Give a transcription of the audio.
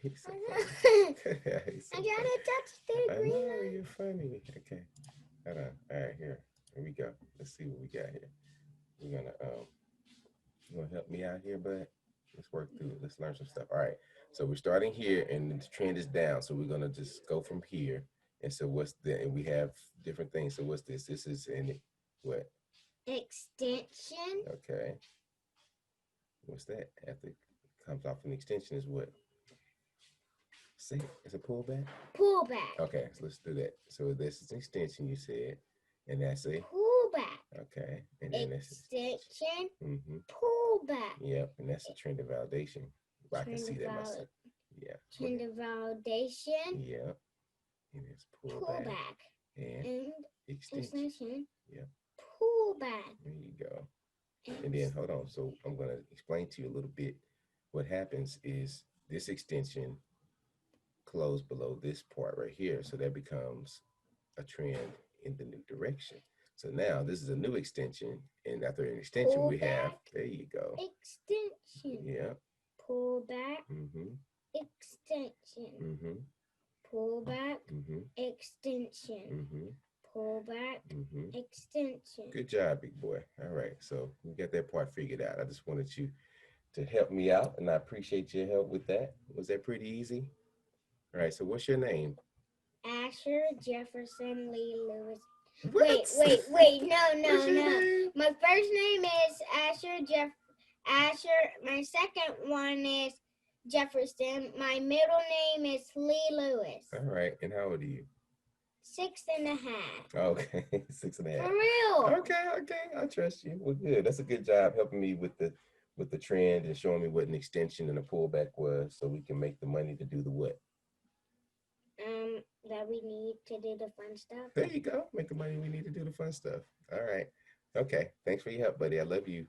He's so I funny. He's so funny. gotta touch the I green know light. you're funny. Okay, hold on. All right, here we go. Let's see what we got here. We're gonna you gonna help me out here, bud? Let's work through it. Let's learn some stuff. All right. So we're starting here, and the trend is down. So we're gonna just go from here. And so what's the? And we have different things. So what's this? This is an what? Extension. Okay. What's that? After it comes off an extension is what? Say it. It's a pullback. Pull back. Okay, so let's do that. So this is an extension you said, and that's a Pull back. okay, and then this is Extension. mm-hmm. Pull back. Yep, and that's a trend of validation. Well, I can Trend see of that myself. Yeah. trend of validation. Yep. And it's Pull back. and And extension. extension. Yep. Pull back. There you go. And then hold on. So I'm gonna explain to you a little bit. What happens is this extension close below this part right here. So that becomes a trend in the new direction. So now this is a new extension. And after an extension, Pull we have, back. there you go. Extension. Yeah. Pull back. Mm-hmm. Extension. Mm-hmm. Pull back. Mm-hmm. Extension. Mm-hmm. Pull back. Mm-hmm. Extension. Good job, big boy. All right. So we got that part figured out. I just wanted you to help me out, and I appreciate your help with that. Was that pretty easy? All right. So what's your name? Asher Jefferson Lee Lewis. What? Wait. No. What's your name? My first name is Asher. My second one is Jefferson. My middle name is Lee Lewis. All right. And how old are you? 6.5. Okay. 6.5. For real. Okay. I trust you. Well, good. That's a good job helping me with the trend and showing me what an extension and a pullback was, so we can make the money to do the what? That we need to do the fun stuff. There you go. Make the money we need to do the fun stuff. All right. Okay. Thanks for your help, buddy. I love you.